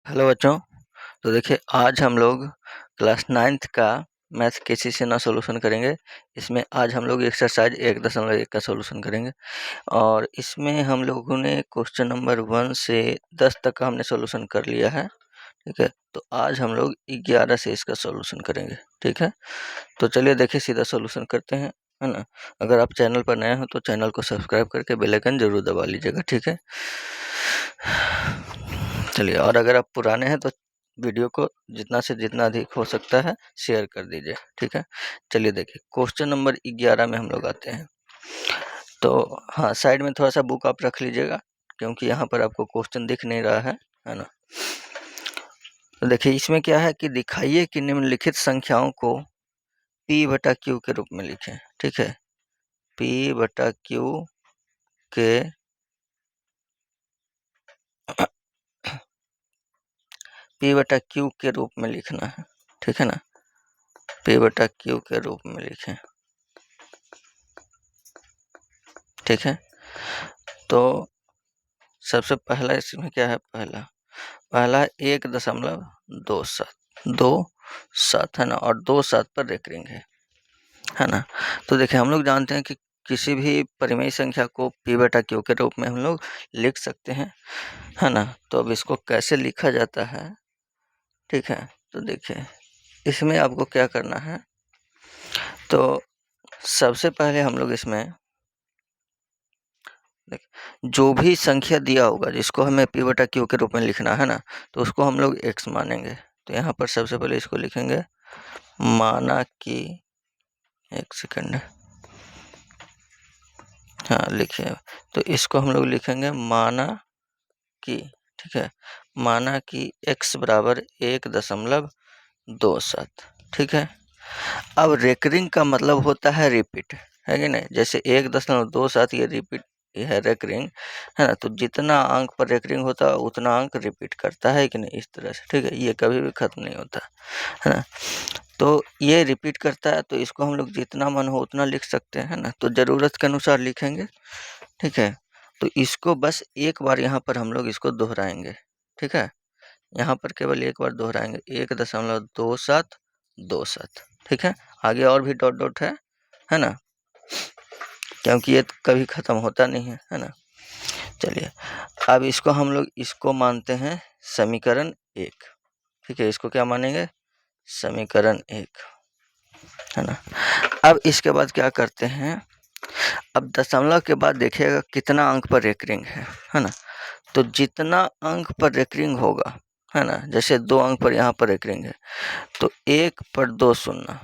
Hello बच्चों। तो देखिए आज हम लोग क्लास 9th का मैथ केसीसी ना सॉल्यूशन करेंगे। इसमें आज हम लोग एक्सरसाइज 1.1 का सॉल्यूशन करेंगे और इसमें हम लोगों ने क्वेश्चन नंबर 1 से 10 तक का हमने सॉल्यूशन कर लिया है। ठीक है, तो आज हम लोग 11 से इसका सॉल्यूशन करेंगे। ठीक है, तो चलिए देखिए सीधा सॉल्यूशन करते हैं, है ना। अगर आप चैनल पर नए हो तो चैनल को सब्सक्राइब करके बेल आइकन जरूर दबा लीजिएगा। ठीक है, चलिए, और अगर आप पुराने हैं तो वीडियो को जितना से जितना अधिक हो सकता है शेयर कर दीजिए। ठीक है, चलिए देखिए क्वेश्चन नंबर 11 में हम लोग आते हैं। तो हाँ, साइड में थोड़ा सा बुक आप रख लीजिएगा क्योंकि यहाँ पर आपको क्वेश्चन दिख नहीं रहा है ना। तो देखिए इसमें क्या है कि दिखाइए कि निम्नलिखित संख्याओं को P बटा Q के रूप में लिखें। ठीक है, P बटा Q के P बटा Q के रूप में लिखना है। ठीक है ना, P बटा Q के रूप में लिखें। ठीक है, तो सबसे पहला इसमें क्या है, पहला 1.27 है ना, और 2 7 पर रेकरिंग है ना। तो देखिए हम लोग जानते हैं कि किसी भी परिमेय संख्या को P बटा Q के रूप में हम लोग लिख सकते हैं, है ना। तो अब इसको कैसे लिखा जाता है, ठीक है, तो देखिए इसमें आपको क्या करना है। तो सबसे पहले हम लोग इसमें जो भी संख्या दिया होगा जिसको हमें P बटा Q के रूप में लिखना है ना, तो उसको हम लोग x मानेंगे। तो यहाँ पर सबसे पहले इसको लिखेंगे माना कि, एक सेकंड, हाँ लिखिए। तो इसको हम लोग लिखेंगे माना कि, ठीक है, माना कि x बराबर 1.27। ठीक है, अब रेकरिंग का मतलब होता है रिपीट, है कि नहीं। जैसे 1.27 ये रिपीट है, रेकरिंग है ना। तो जितना अंक पर रेकरिंग होता है उतना अंक रिपीट करता है कि नहीं, इस तरह से। ठीक है, ये कभी भी खत्म नहीं होता है ना। तो ये रिपीट करता है, तो इसको हम लोग जितना मन हो उतना लिख सकते हैं ना। तो ज़रूरत के अनुसार लिखेंगे। ठीक है, तो इसको बस एक बार यहाँ पर हम लोग इसको दोहराएंगे। ठीक है, यहाँ पर केवल एक बार दोहराएंगे, 1.2727। ठीक है, आगे और भी डॉट डॉट है ना, क्योंकि ये कभी ख़त्म होता नहीं है ना। चलिए अब इसको हम लोग इसको मानते हैं समीकरण 1। ठीक है, इसको क्या मानेंगे, समीकरण 1, है ना। अब इसके बाद क्या करते हैं, अब दशमलव के बाद देखिएगा कितना अंक पर रेकरिंग है ना। तो जितना अंक पर रेकरिंग होगा, है ना, जैसे 2 अंक पर यहाँ पर रेकरिंग है तो 1 पर 2 शून्य,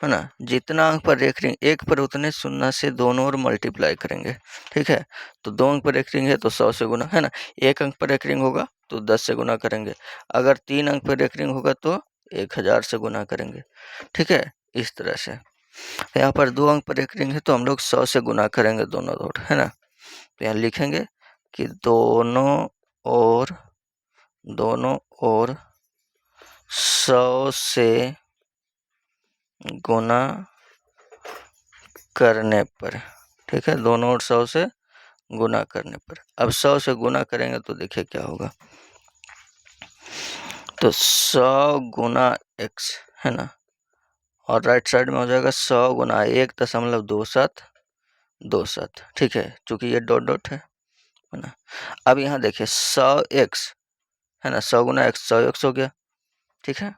है ना। जितना अंक पर रेकरिंग 1 पर उतने शून्य से दोनों ओर मल्टीप्लाई करेंगे। ठीक है, तो 2 अंक पर रेकरिंग है तो 100 से गुना, है ना। 1 अंक पर रेकरिंग होगा तो 10 से गुना करेंगे। अगर 3 अंक पर रेकरिंग होगा तो 1000 से गुना करेंगे। ठीक है, इस तरह से। यहाँ पर 2 अंक पर रेकरिंग है तो हम लोग 100 से गुना करेंगे दोनों ओर, है ना। तो यहाँ लिखेंगे कि दोनों ओर 100 से गुना करने पर। ठीक है, दोनों ओर 100 से गुना करने पर। अब 100 से गुना करेंगे तो देखिए क्या होगा, तो 100 गुना x, है ना, और राइट साइड में हो जाएगा 100 गुना 1.2727। ठीक है, चूंकि ये डॉट डॉट है ना। अब यहाँ देखिए 100x, है ना, 100 गुना x 100x हो गया। ठीक है,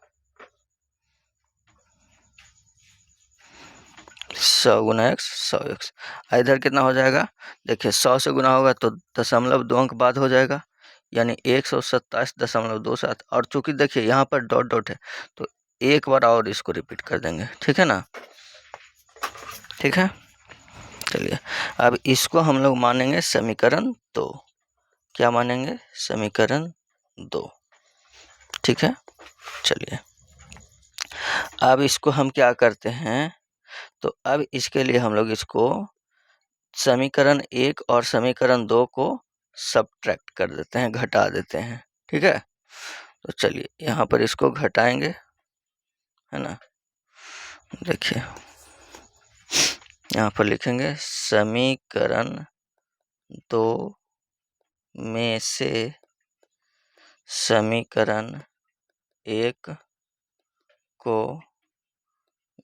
100 गुना x 100x। इधर कितना हो जाएगा, देखिए 100 से गुना होगा तो 0.2 अंक बाद हो जाएगा, यानी 127.27। और चूंकि देखिए यहाँ पर डॉट डॉट है तो एक बार और इसको रिपीट कर देंगे। ठीक है ना, ठीक है। चलिए अब इसको हम लोग मानेंगे समीकरण 2। क्या मानेंगे, समीकरण 2। ठीक है, चलिए अब इसको हम क्या करते हैं, तो अब इसके लिए हम लोग इसको समीकरण 1 और समीकरण 2 को सब्ट्रैक्ट कर देते हैं, घटा देते हैं। ठीक है, तो चलिए यहाँ पर इसको घटाएंगे, है ना। देखिए यहाँ पर लिखेंगे समीकरण 2 में से समीकरण 1 को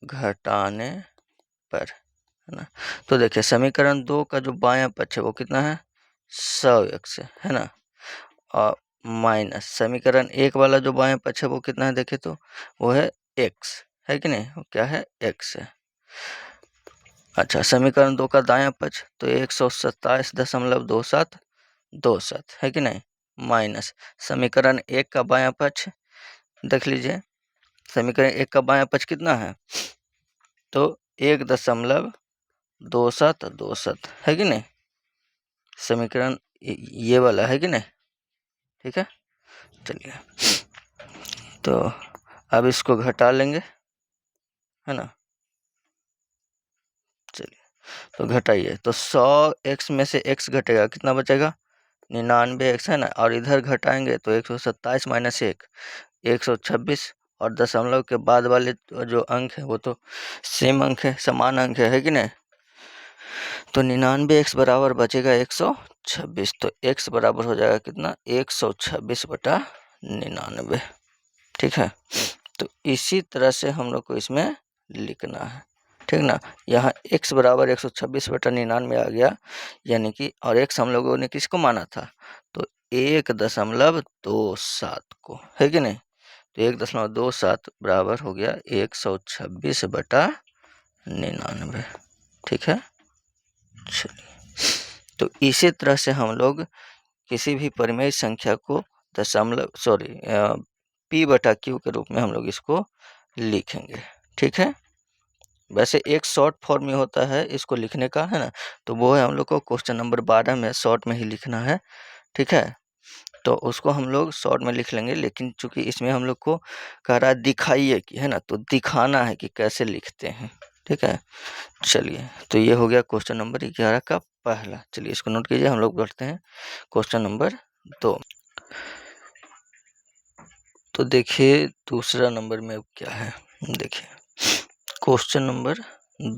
घटाने पर, है ना। तो देखिए समीकरण 2 का जो बायां पक्ष है वो कितना है 100x है ना, और माइनस समीकरण 1 वाला जो बायां पक्ष है वो कितना है देखिए तो वो है x, है कि नहीं, वो क्या है x है। अच्छा समीकरण 2 का दायां पक्ष तो 127.27 है कि नहीं, माइनस समीकरण 1 का बायां पक्ष देख लीजिए, समीकरण 1 का बायां पक्ष कितना है तो 1.27 है कि नहीं, समीकरण ये वाला है कि नहीं, ठीक है। चलिए तो अब इसको घटा लेंगे, है ना। चलिए तो घटाइए, तो 100x में से x घटेगा, कितना बचेगा 99x है ना, और इधर घटाएंगे तो 127 माइनस 126, और दशमलव के बाद वाले जो अंक है वो तो सेम अंक है, समान अंक है कि नहीं। तो 99x बराबर बचेगा 126, तो x बराबर हो जाएगा कितना 126/99, ठीक है। तो इसी तरह से हम लोग को इसमें लिखना है, ठीक ना। यहाँ x बराबर 126/99 आ गया, यानी कि और x हम लोगों ने किसको माना था तो 1.27 को, है कि नहीं। तो 1.27 बराबर हो गया 126/99, ठीक है। तो इसी तरह से हम लोग किसी भी परिमेय संख्या को p/q के रूप में हम लोग इसको लिखेंगे, ठीक है। वैसे एक शॉर्ट फॉर्म में होता है इसको लिखने का, है ना, तो वो है हम लोग को क्वेश्चन नंबर 12 में शॉर्ट में ही लिखना है, ठीक है। तो उसको हम लोग शॉर्ट में लिख लेंगे, लेकिन चूंकि इसमें हम लोग को कह रहा है दिखाइए कि, है ना, तो दिखाना है कि कैसे लिखते हैं, ठीक है। चलिए तो ये हो गया क्वेश्चन नंबर 11 का पहला। चलिए इसको नोट कीजिए, हम लोग बढ़ते हैं क्वेश्चन नंबर 2। तो देखिए दूसरा नंबर में अब क्या है, देखिए क्वेश्चन नंबर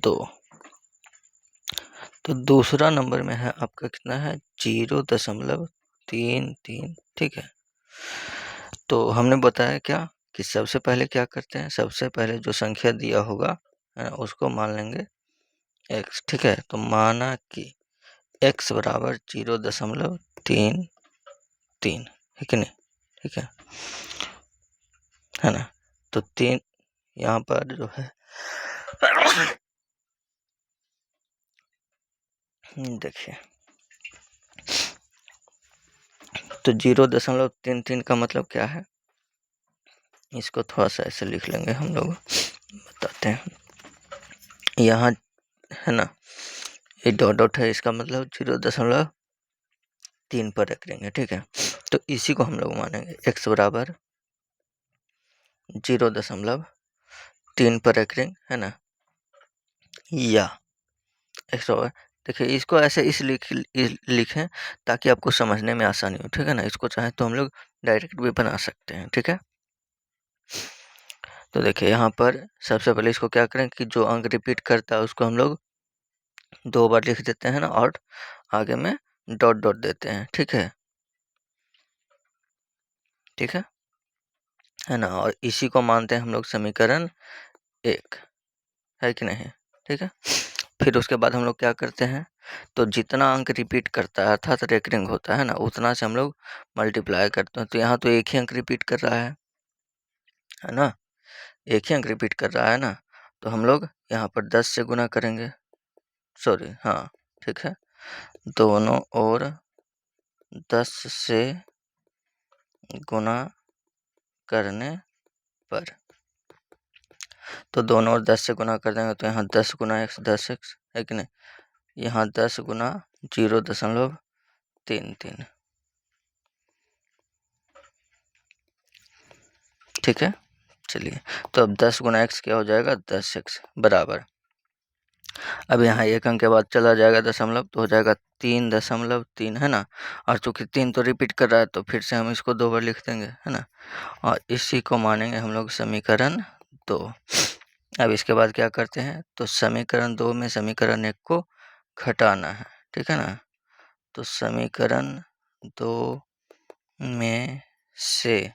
2। तो दूसरा नंबर में है आपका कितना है 0.33, ठीक है। तो हमने बताया क्या कि सबसे पहले क्या करते हैं, सबसे पहले जो संख्या दिया होगा उसको मान लेंगे x, ठीक है। तो माना कि x बराबर 0.33 है कि नहीं, ठीक है ना। तो 3 यहाँ पर जो है देखिए, तो 0.33 का मतलब क्या है, इसको थोड़ा सा ऐसे लिख लेंगे हम लोग, बताते हैं। यहाँ है ना ये डॉट डॉट है, इसका मतलब 0.3 पर रख देंगे, ठीक है। तो इसी को हम लोग मानेंगे x बराबर 0.3 पर रख देंगे, है ना, या x बराबर, देखिए इसको ऐसे लिखें ताकि आपको समझने में आसानी हो, ठीक है ना। इसको चाहे तो हम लोग डायरेक्ट भी बना सकते हैं, ठीक है। तो देखिए यहाँ पर सबसे पहले इसको क्या करें कि जो अंक रिपीट करता है उसको हम लोग 2 बार लिख देते हैं ना, और आगे में डॉट डॉट देते हैं, ठीक है, ठीक है ना। और इसी को मानते हैं हम लोग समीकरण 1, है कि नहीं, ठीक है। फिर उसके बाद हम लोग क्या करते हैं, तो जितना अंक रिपीट करता है अर्थात रेकरिंग होता है ना, उतना से हम लोग मल्टीप्लाई करते हैं। तो यहाँ तो एक ही अंक रिपीट कर रहा है ना, एक ही अंक रिपीट कर रहा है ना, तो हम लोग यहाँ पर 10 से गुना करेंगे, सॉरी हाँ, ठीक है, दोनों ओर 10 से गुना करने पर, तो दोनों ओर 10 से गुना कर देंगे तो यहाँ 10 गुना x 10x, है कि नहीं, यहाँ 10 गुना 0.33, ठीक है। चलिए तो अब 10 गुना x क्या हो जाएगा 10x बराबर, अब यहाँ एक अंक के बाद चला जाएगा दशमलव तो हो जाएगा 3.3, है ना। और चूंकि 3 तो रिपीट कर रहा है तो फिर से हम इसको 2 बार लिख देंगे, है ना, और इसी को मानेंगे हम लोग समीकरण 2। अब इसके बाद क्या करते हैं, तो समीकरण 2 में समीकरण 1 को घटाना है, ठीक है ना। तो समीकरण 2 में से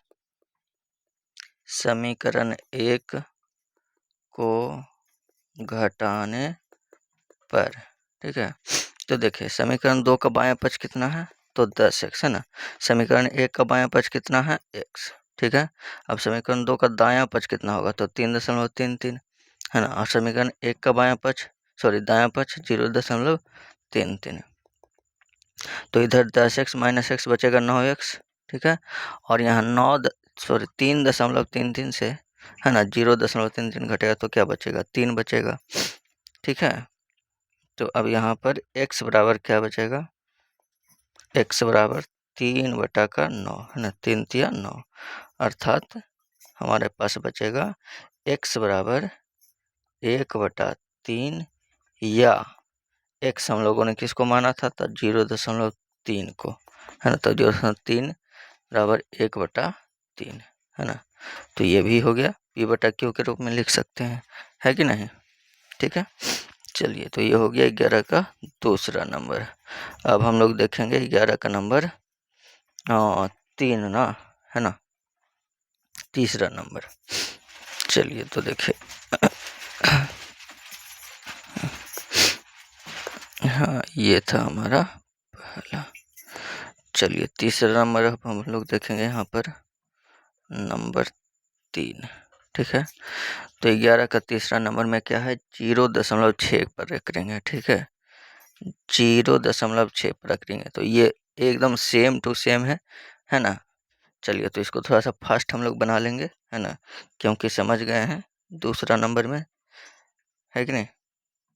समीकरण 1 को घटाने पर, ठीक है। तो देखिए समीकरण 2 का बायां पक्ष कितना है, तो 10x है ना। समीकरण 1 का बायां पक्ष कितना है, x, ठीक है। अब समीकरण 2 का दायां पक्ष कितना होगा, तो 3.33 है ना। और समीकरण 1 का बायां पक्ष दायां पक्ष 0.33। तो इधर 10x माइनस x बचेगा 9x, ठीक है। और यहाँ 3.33 से है ना 0.33 घटेगा तो क्या बचेगा, 3 बचेगा, ठीक है। तो अब यहाँ पर x बराबर क्या बचेगा, x बराबर 3/9 है ना, 3×3 = 9, अर्थात हमारे पास बचेगा x बराबर 1/3, या x हम लोगों ने किसको माना था, तो 0.3 को, है ना। तो 0.3 बराबर 1/3 है ना। तो ये भी हो गया, p/q के रूप में लिख सकते हैं, है कि नहीं, ठीक है। चलिए तो ये हो गया 11 का दूसरा नंबर। अब हम लोग देखेंगे 11 का नंबर 3 ना, है ना, तीसरा नंबर। चलिए तो देखिए हाँ ये था हमारा पहला। चलिए तीसरा नंबर अब हम लोग देखेंगे यहाँ पर नंबर 3, ठीक है। तो 11 का तीसरा नंबर में क्या है, 0.6 पर रख देंगे, ठीक है। 0.6 पर रख देंगे, तो ये एकदम सेम टू सेम है ना। चलिए तो इसको थोड़ा सा फास्ट हम लोग बना लेंगे, है ना, क्योंकि समझ गए हैं दूसरा नंबर में, है कि नहीं।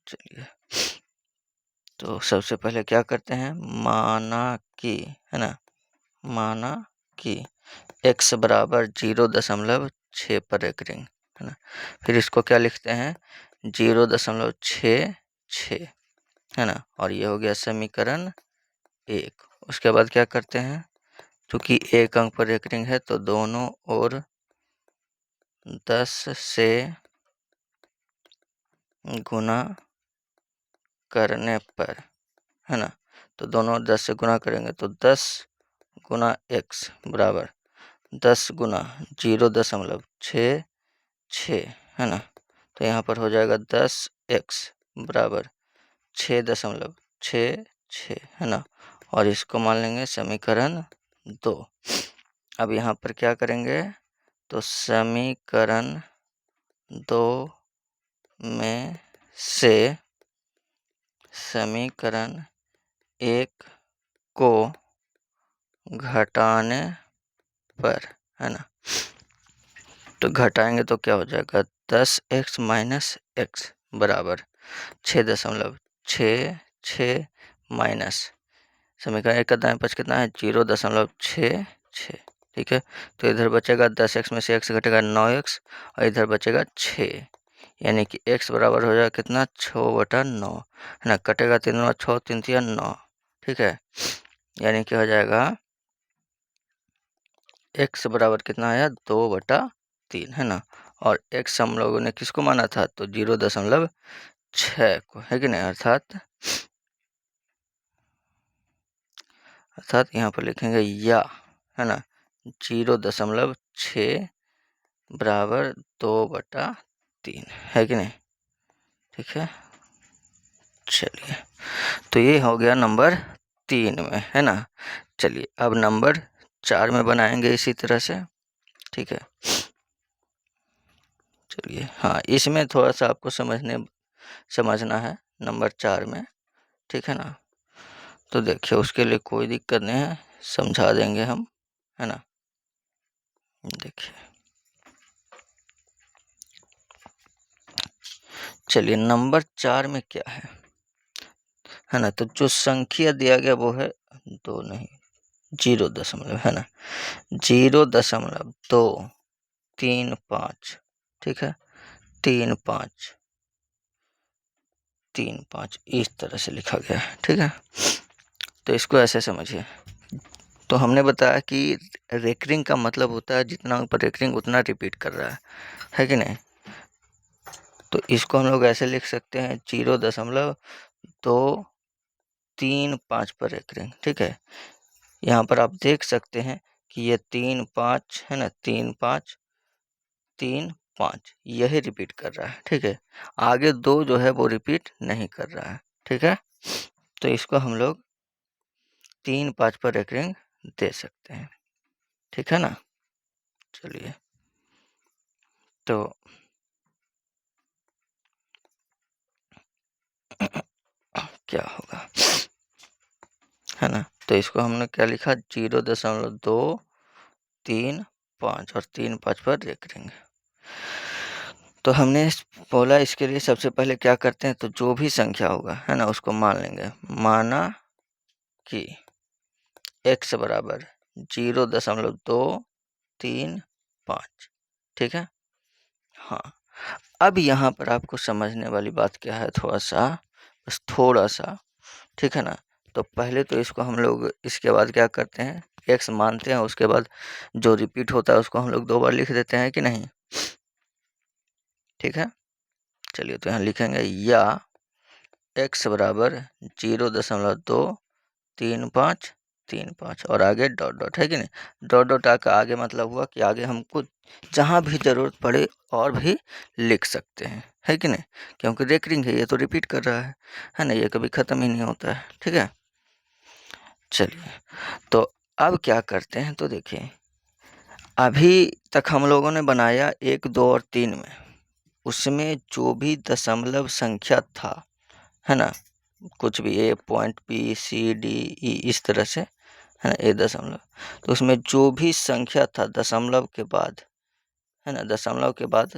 चलिए तो सबसे पहले क्या करते हैं, माना कि, है ना, माना कि x बराबर 0.6 पर एक रिंग, है ना। फिर इसको क्या लिखते हैं, 0.66, है ना। और ये हो गया समीकरण 1। उसके बाद क्या करते हैं, क्योंकि एक अंक पर एक रिंग है तो दोनों ओर 10 से गुना करने पर, है ना। तो दोनों 10 से गुना करेंगे तो 10 गुना x बराबर 10 गुना 0.66, है ना। तो यहाँ पर हो जाएगा 10x बराबर 6.66, है ना। और इसको मान लेंगे समीकरण 2। अब यहाँ पर क्या करेंगे, तो समीकरण 2 में से समीकरण 1 को घटाने पर, है ना। तो घटाएंगे तो क्या हो जाएगा, 10x माइनस x बराबर 6.66 माइनस समीकरण 1 का दाएं पक्ष कितना है, 0.66, ठीक है। तो इधर बचेगा 10x में से x घटेगा 9x, और इधर बचेगा 6, यानी कि x बराबर हो जाएगा कितना, 6/9, है ना। कटेगा 3 6 3 3 9, ठीक है। यानी कि हो जाएगा x बराबर कितना आया, 2/3, है ना। और x हम लोगों ने किसको माना था, तो 0.6 को, है कि नहीं। अर्थात यहाँ पर लिखेंगे या, है ना, 0.6 बराबर 2/3, है कि नहीं, ठीक है। चलिए तो ये हो गया नंबर 3 में, है ना। चलिए अब नंबर 4 में बनाएंगे इसी तरह से, ठीक है। चलिए हाँ इसमें थोड़ा सा आपको समझना है नंबर 4 में, ठीक है ना। तो देखिए उसके लिए कोई दिक्कत नहीं है, समझा देंगे हम, है ना। देखिए चलिए नंबर 4 में क्या है ना। तो जो संख्या दिया गया वो है 2 नहीं 0, है ना, 0.235, ठीक है, 3535 इस तरह से लिखा गया है, ठीक है। तो इसको ऐसे समझिए, तो हमने बताया कि रेकरिंग का मतलब होता है जितना ऊपर रेकरिंग उतना रिपीट कर रहा है कि नहीं। तो इसको हम लोग ऐसे लिख सकते हैं 0.235 पर रेकरिंग, ठीक है। यहाँ पर आप देख सकते हैं कि ये 3 5 है ना, 3 5 3 5 यही रिपीट कर रहा है। ठीक है, आगे 2 जो है वो रिपीट नहीं कर रहा है। ठीक है, तो इसको हम लोग 3 5 पर रेकरिंग दे सकते हैं। ठीक है ना। चलिए, तो क्या होगा, है ना। तो इसको हमने क्या लिखा, 0.235 और 3 5 पर रेकरिंग। तो हमने बोला इसके लिए सबसे पहले क्या करते हैं, तो जो भी संख्या होगा, है ना, उसको मान लेंगे। माना कि x बराबर 0.235। ठीक है। हाँ, अब यहाँ पर आपको समझने वाली बात क्या है, थोड़ा सा, बस थोड़ा सा। ठीक है ना। तो पहले तो इसको हम लोग, इसके बाद क्या करते हैं, x मानते हैं, उसके बाद जो रिपीट होता है उसको हम लोग 2 बार लिख देते हैं कि नहीं। ठीक है, चलिए, तो यहाँ लिखेंगे या x बराबर 0.235 और आगे डॉट डॉट, है कि नहीं। डॉट डॉट आगे मतलब हुआ कि आगे हमको जहाँ भी ज़रूरत पड़े और भी लिख सकते हैं, है कि नहीं, क्योंकि रेकरिंग है, ये तो रिपीट कर रहा है ना, ये कभी ख़त्म ही नहीं होता है। ठीक है, चलिए, तो अब क्या करते हैं, तो देखिए, अभी तक हम लोगों ने बनाया 1 2 और 3 में, उसमें जो भी दशमलव संख्या था, है ना, कुछ भी A point B C D E इस तरह से, है ना, ए दशमलव, तो उसमें जो भी संख्या था दशमलव के बाद, है ना, दशमलव के बाद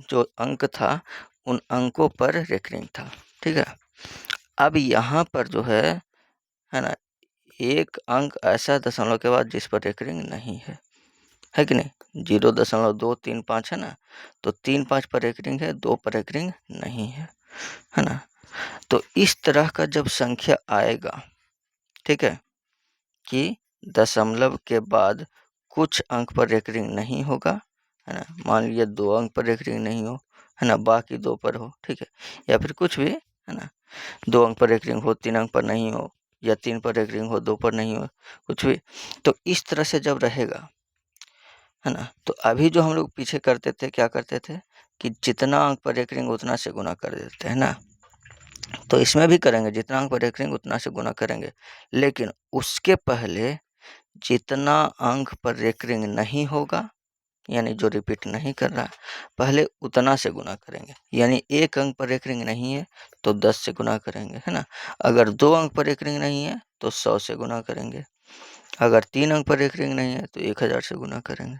जो अंक था, उन अंकों पर रेकरिंग था। ठीक है, अब यहाँ पर जो है ना, एक अंक ऐसा दशमलव के बाद जिस पर रेकरिंग नहीं है कि नहीं। 0.235 है ना, तो 3 5 पर रेकरिंग है, 2 पर रेकरिंग नहीं है ना। तो इस तरह का जब संख्या आएगा, ठीक है, कि दशमलव के बाद कुछ अंक पर रेकरिंग नहीं होगा, है ना, मान लीजिए 2 अंक पर रेकरिंग नहीं हो, है ना, बाकी 2 पर हो। ठीक है, या फिर कुछ भी, है ना, 2 अंक पर रेकरिंग हो, 3 अंक पर नहीं हो, या 3 पर रेकरिंग हो, 2 पर नहीं हो, कुछ भी। तो इस तरह से जब रहेगा, है ना, तो अभी जो हम लोग पीछे करते थे, क्या करते थे कि जितना अंक पर रेकरिंग उतना से गुना कर देते हैं ना, तो इसमें भी करेंगे, जितना अंक पर रेकरिंग उतना से गुना करेंगे, लेकिन उसके पहले जितना अंक पर रेकरिंग नहीं होगा, यानी जो रिपीट नहीं कर रहा, पहले उतना से गुना करेंगे। यानी 1 अंक पर रेकरिंग नहीं है तो 10 से गुना करेंगे, है ना। अगर 2 अंक पर रेकरिंग नहीं है तो 100 से गुना करेंगे। अगर 3 अंक पर रेकरिंग नहीं है तो 1000 से गुना करेंगे।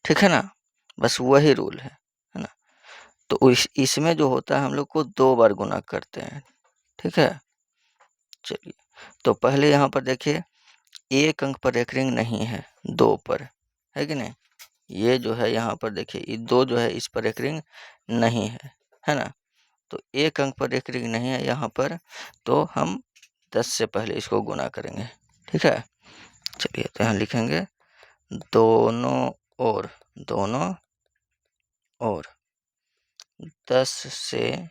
ठीक है ना, बस वही रूल है ना। तो इसमें जो होता है हम लोग को 2 बार गुना करते हैं। ठीक है, चलिए, तो पहले यहाँ पर देखिए, 1 अंक पर रेकरिंग नहीं है, 2 पर, है कि नहीं। ये जो है यहाँ पर देखिए, ये 2 जो है इस पर रेकरिंग नहीं है ना। तो 1 अंक पर रेकरिंग नहीं है यहाँ पर, तो हम 10 से पहले इसको गुना करेंगे। ठीक है, चलिए, तो यहाँ लिखेंगे दोनों ओर, दोनों ओर 10 से,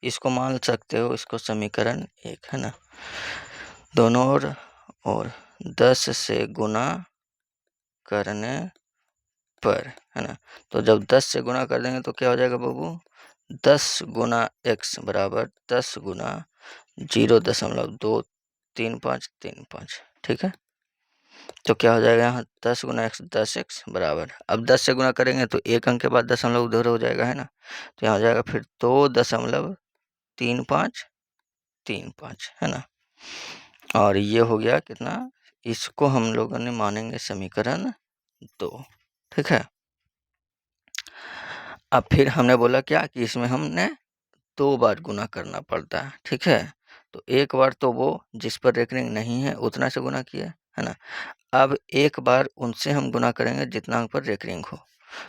इसको मान सकते हो, इसको समीकरण 1, है ना। दोनों ओर और 10 से गुना करने पर, है ना, तो जब 10 से गुना कर देंगे तो क्या हो जाएगा बाबू, 10 गुना x बराबर 10 गुना 0.23535। ठीक है, तो क्या हो जाएगा यहाँ, 10 गुना x 10x बराबर, अब 10 से गुना करेंगे तो 1 अंक के बाद दशमलव उधर हो जाएगा, है ना। तो यहाँ हो जाएगा फिर 2.3535, है ना। और ये हो गया कितना, इसको हम लोगों ने मानेंगे समीकरण 2। ठीक है, अब फिर हमने बोला क्या कि इसमें हमने 2 बार गुना करना पड़ता है। ठीक है, तो एक बार तो वो जिस पर रेकरिंग नहीं है उतना से गुना किया, है ना। अब एक बार उनसे हम गुना करेंगे जितना अंक पर रेकरिंग हो।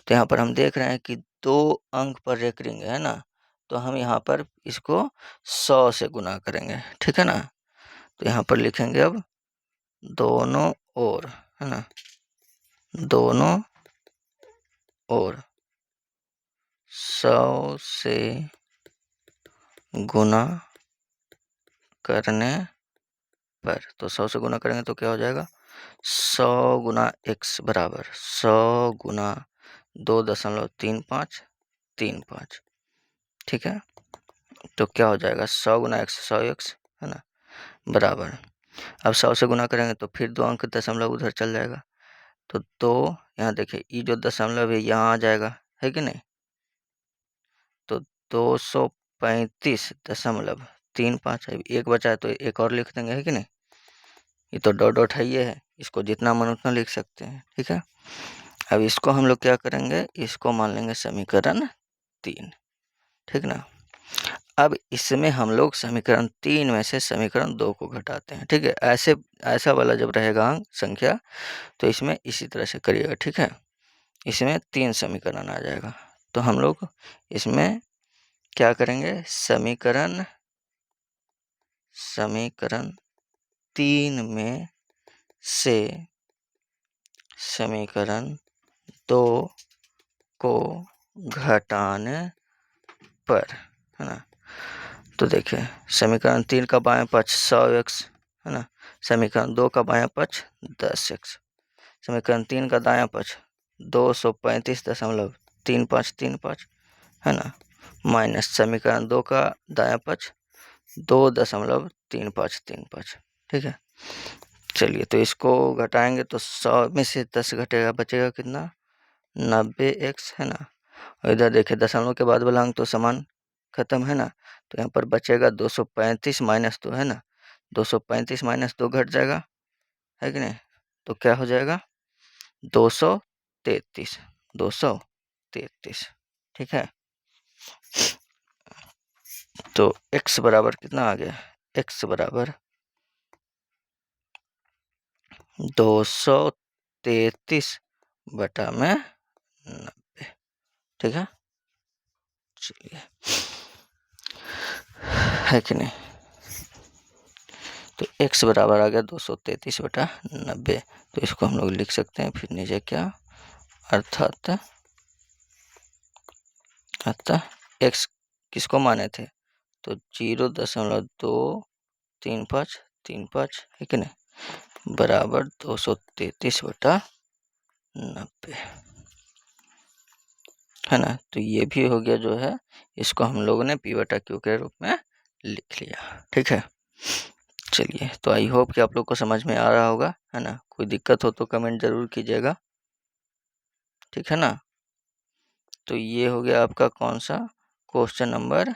तो यहाँ पर हम देख रहे हैं कि 2 अंक पर रेकरिंग है ना, तो हम यहाँ पर इसको 100 से गुना करेंगे। ठीक है ना, तो यहाँ पर लिखेंगे अब दोनों ओर, है ना, दोनों ओर 100 से गुना करने पर, तो 100 से गुना करेंगे तो क्या हो जाएगा, 100 गुना x बराबर 100 गुना 2.3535, ठीक है। तो क्या हो जाएगा 100 गुना x 100x, है ना, बराबर। अब 100 से गुना करेंगे तो फिर 2 अंक दशमलव उधर चल जाएगा, तो 2 यहाँ देखिए ये जो दशमलव है यहाँ आ जाएगा, है कि नहीं। तो 235.35 है, एक बचा है तो एक और लिख देंगे, है कि नहीं। ये तो डॉट डॉट है, ये है, इसको जितना मन उतना लिख सकते हैं, ठीक है। अब इसको हम लोग क्या करेंगे, इसको मान लेंगे समीकरण 3, ठीक ना। अब इसमें हम लोग समीकरण 3 में से समीकरण 2 को घटाते हैं, ठीक है। ऐसा वाला जब रहेगा अंक संख्या तो इसमें इसी तरह से करिएगा, ठीक है। इसमें 3 समीकरण आ जाएगा, तो हम लोग इसमें क्या करेंगे, समीकरण 3 में से समीकरण 2 को घटाने पर, है ना। तो देखिए समीकरण 3 का बायां पक्ष 100x, है ना, समीकरण 2 का बायां पक्ष 10x, समीकरण 3 का दायां पक्ष 235.3535, है ना, माइनस समीकरण 2 का दायां पक्ष 2.3535, ठीक है। चलिए तो इसको घटाएंगे तो 100 में से 10 घटेगा, बचेगा कितना 90x, है ना। और इधर देखिए दशमलव के बाद वाला अंक तो समान खत्म, है ना। तो यहाँ पर बचेगा 235 माइनस 2, है ना, 235 माइनस 2 घट जाएगा, है कि नहीं। तो क्या हो जाएगा 233, ठीक है। तो x बराबर कितना आ गया, x बराबर 233 बटा में 90, ठीक है। चलिए, है कि नहीं। तो x बराबर आ गया 233 बटा 90, तो इसको हम लोग लिख सकते हैं फिर नीचे क्या, अर्थात x किसको माने थे, तो 0.23535, है कि नहीं, बराबर 233 बटा 90, है ना। तो ये भी हो गया जो है, इसको हम लोगों ने p बटा q के रूप में लिख लिया, ठीक है। चलिए तो आई होप कि आप लोग को समझ में आ रहा होगा, है ना। कोई दिक्कत हो तो कमेंट जरूर कीजिएगा, ठीक है ना। तो ये हो गया आपका कौन सा, क्वेश्चन नंबर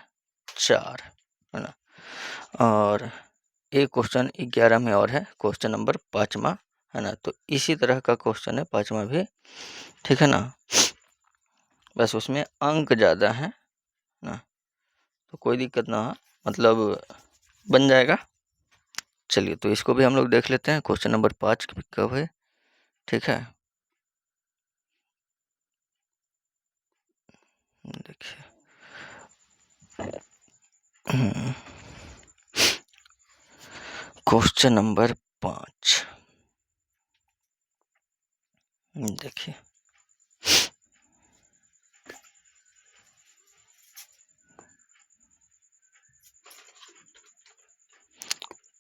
4, है ना। और एक क्वेश्चन 11 में और है, क्वेश्चन नंबर 5वां, है ना। तो इसी तरह का क्वेश्चन है 5वां भी, ठीक है ना, बस उसमें अंक ज़्यादा है ना, तो कोई दिक्कत ना हो, मतलब बन जाएगा। चलिए तो इसको भी हम लोग देख लेते हैं, क्वेश्चन नंबर 5 कब है, ठीक है। देखिए क्वेश्चन नंबर 5, देखिए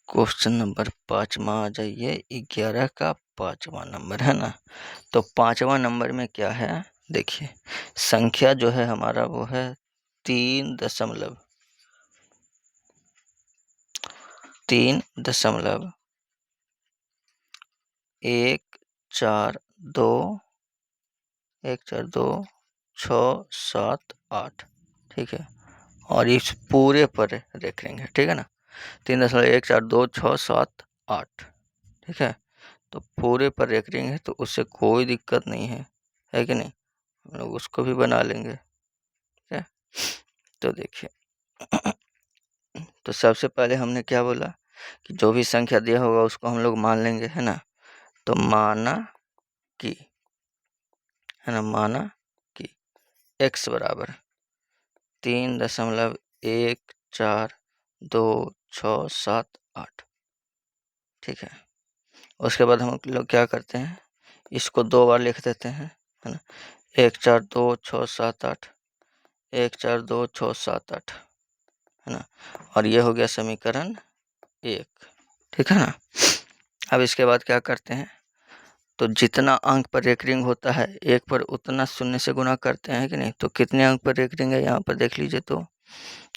क्वेश्चन नंबर 5वां आ जाइए, 11 का 5वां नंबर, है ना। तो 5वां नंबर में क्या है, देखिए संख्या जो है हमारा वो है 3.14 6 7 8, ठीक है। और इस पूरे पर देखेंगे, ठीक है ना, 3.142678, ठीक है। तो पूरे पर रेखरेंगे तो उससे कोई दिक्कत नहीं है कि नहीं, हम लोग उसको भी बना लेंगे, ठीक है। तो देखिए तो सबसे पहले हमने क्या बोला कि जो भी संख्या दिया होगा उसको हम लोग मान लेंगे, है ना। तो माना कि, है ना, माना कि x बराबर 3.142678, ठीक है। उसके बाद हम लोग क्या करते हैं, इसको 2 बार लिख देते हैं, है ना, 142678, 142678, है ना। और ये हो गया समीकरण 1, ठीक है ना। अब इसके बाद क्या करते हैं, तो जितना अंक पर एक रिंग होता है एक पर उतना शून्य से गुना करते हैं कि नहीं। तो कितने अंक पर एक रिंग है यहाँ पर देख लीजिए। तो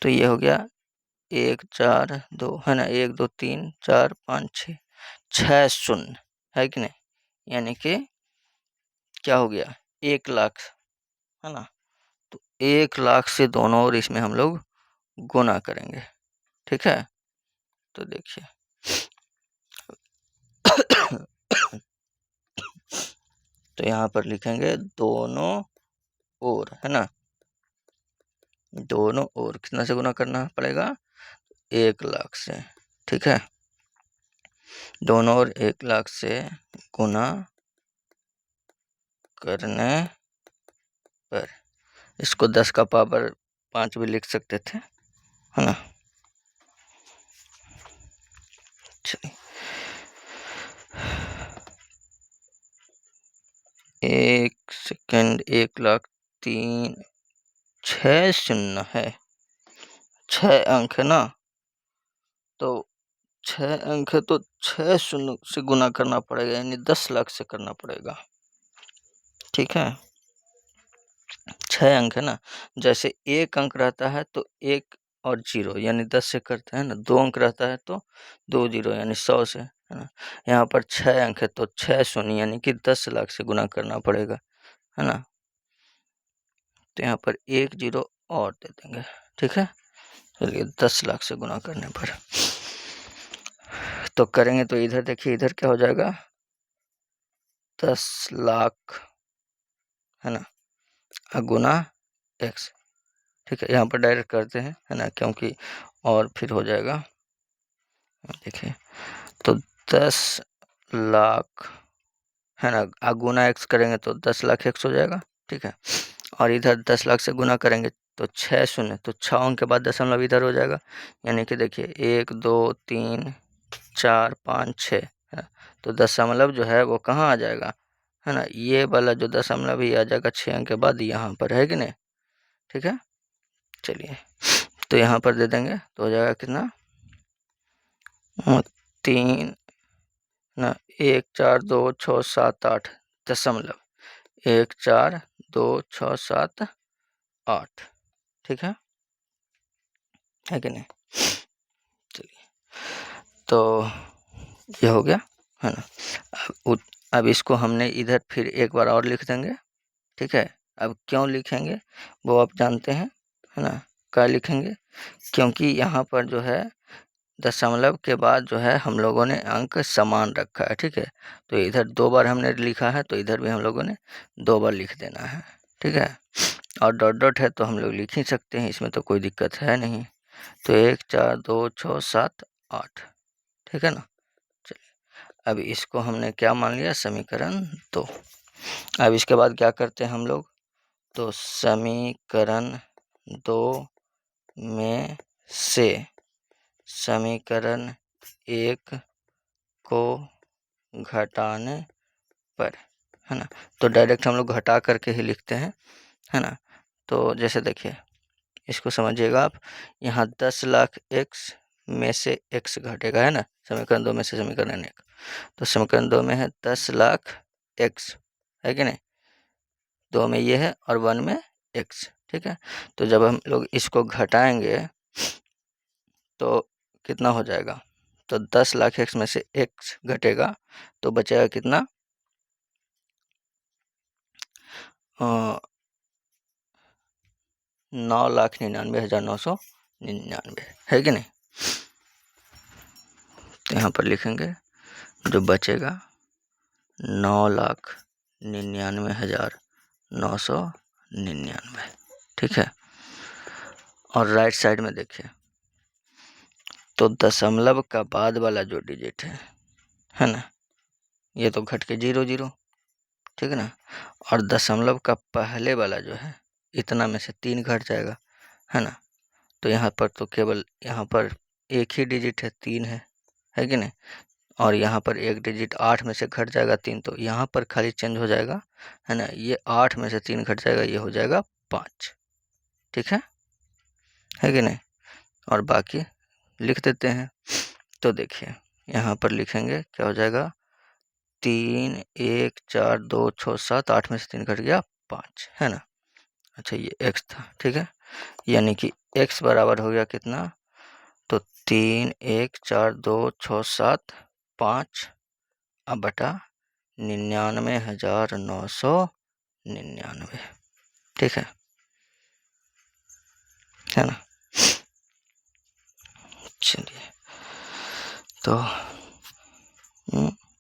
ये हो गया 1 4 2 है ना, 1 2 3 4 5 6, 6 शून्य है कि नहीं, यानी कि क्या हो गया 1 लाख है ना। तो 1 लाख से दोनों और इसमें हम लोग गुना करेंगे, ठीक है। तो देखिए तो यहाँ पर लिखेंगे दोनों ओर है ना, दोनों ओर कितना से गुना करना पड़ेगा, 1 लाख से, ठीक है। दोनों ओर 1 लाख से गुना करने पर, इसको 10 का पावर 5 भी लिख सकते थे है ना। चलिए 1 सेकेंड, 1 लाख 3 6 शून्य है, 6 अंक है ना। तो 6 अंक है तो 6 शून्य से गुना करना पड़ेगा, यानी 10 लाख से करना पड़ेगा, ठीक है। 6 अंक है ना, जैसे 1 अंक रहता है तो 1 और 0 यानी 10 से करते हैं ना, 2 अंक रहता है तो 2 0 यानी 100 से है ना। यहाँ पर 6 अंक है तो 6 शून्य यानी कि 10 लाख से गुना करना पड़ेगा है ना। तो यहाँ पर 1 0 और दे देंगे, ठीक है। चलिए 10 लाख से गुना करने पर तो करेंगे, तो इधर देखिए इधर क्या हो जाएगा 10 लाख है ना गुना x, ठीक है। यहाँ पर डायरेक्ट करते हैं है ना, क्योंकि और फिर हो जाएगा। देखिए तो 10 लाख है ना, गुना x करेंगे तो 10 लाख x हो जाएगा, ठीक है। और इधर 10 लाख से गुना करेंगे तो 6 शून्य, तो 6 अंक के बाद दशमलव इधर हो जाएगा, यानी कि देखिए 1 2 3 4 5 6 है। तो दशमलव जो है वो कहाँ आ जाएगा है ना, ये वाला जो दशमलव ही आ जाएगा 6 अंक के बाद यहाँ पर, है कि नहीं, ठीक है। चलिए तो यहाँ पर दे देंगे तो हो जाएगा कितना 3 ना 1 4 2 6 7 8 दशमलव 1 4 2 6 7 8, ठीक है कि नहीं। चलिए तो ये हो गया है ना। अब इसको हमने इधर फिर एक बार और लिख देंगे, ठीक है। अब क्यों लिखेंगे वो आप जानते हैं है ना, क्या लिखेंगे, क्योंकि यहाँ पर जो है दशमलव के बाद जो है हम लोगों ने अंक समान रखा है, ठीक है। तो इधर 2 बार हमने लिखा है तो इधर भी हम लोगों ने 2 बार लिख देना है, ठीक है। और डॉट डॉट है तो हम लोग लिख ही सकते हैं, इसमें तो कोई दिक्कत है नहीं। तो 1 4 2 6 7 8, ठीक है ना। चलिए अब इसको हमने क्या मान लिया समीकरण 2। अब इसके बाद क्या करते हैं हम लोग, तो समीकरण 2 में से समीकरण 1 को घटाने पर है ना, तो डायरेक्ट हम लोग घटा करके ही लिखते हैं है ना। तो जैसे देखिए इसको समझिएगा आप, यहाँ 10 लाख x में से x घटेगा है ना, समीकरण 2 में से समीकरण 1, तो समीकरण 2 में है 10 लाख x है कि नहीं, 2 में ये है और 1 में x, ठीक है। तो जब हम लोग इसको घटाएंगे तो कितना हो जाएगा, तो 10 लाख x में से x घटेगा तो बचेगा कितना 9,99,999 है कि नहीं। तो यहाँ पर लिखेंगे जो बचेगा 9,99,999, ठीक है। और राइट साइड में देखिए तो दशमलव का बाद वाला जो डिजिट है ना, ये तो घट के 0 0, ठीक है ना। और दशमलव का पहले वाला जो है इतना में से 3 घट जाएगा है ना। तो यहाँ पर तो केवल यहाँ पर एक ही डिजिट है 3 है कि नहीं। और यहाँ पर एक डिजिट 8 में से घट जाएगा 3, तो यहाँ पर खाली चेंज हो जाएगा है ना, ये 8 में से 3 घट जाएगा, ये हो जाएगा 5, ठीक है कि नहीं। और बाकी लिख देते हैं। तो देखिए यहाँ पर लिखेंगे, क्या हो जाएगा 3 1 4 2 6 7 8 में से 3 घट गया 5, है ना। अच्छा ये x था, ठीक है, यानी कि x बराबर हो गया कितना, तो 3 1 4 2 6 7 5 अब बटा 99,999, ठीक है ना। चलिए तो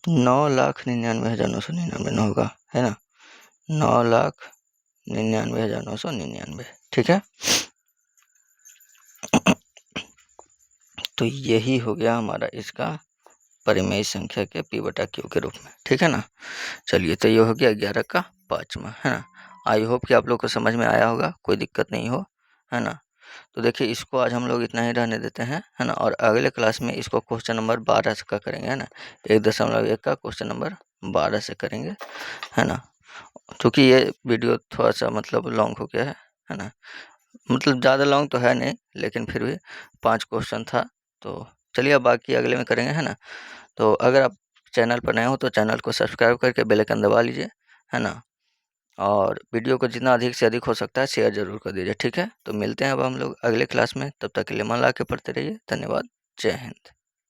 9,99,999 न होगा, है ना, 9,99,999, ठीक है। तो यही हो गया हमारा इसका परिमेय संख्या के p बटा q के रूप में, ठीक है ना। चलिए तो ये हो गया 11 का 5वां, है ना। आई होप कि आप लोग को समझ में आया होगा, कोई दिक्कत नहीं हो, है ना। तो देखिए इसको आज हम लोग इतना ही रहने देते हैं, है ना, और अगले क्लास में इसको क्वेश्चन नंबर 12 का करेंगे, है ना, 1.1 का क्वेश्चन नंबर 12 से करेंगे, है ना। क्योंकि ये वीडियो थोड़ा सा मतलब लॉन्ग हो गया है ना, मतलब ज़्यादा लॉन्ग तो है नहीं, लेकिन फिर भी 5 क्वेश्चन था, तो चलिए अब बाकी अगले में करेंगे, है ना। तो अगर आप चैनल पर नए हो तो चैनल को सब्सक्राइब करके बेल आइकन दबा लीजिए, है ना, और वीडियो को जितना अधिक से अधिक हो सकता है शेयर जरूर कर दीजिए, ठीक है। तो मिलते हैं अब हम लोग अगले क्लास में, तब तक के लिए मन ला के पढ़ते रहिए, धन्यवाद, जय हिंद।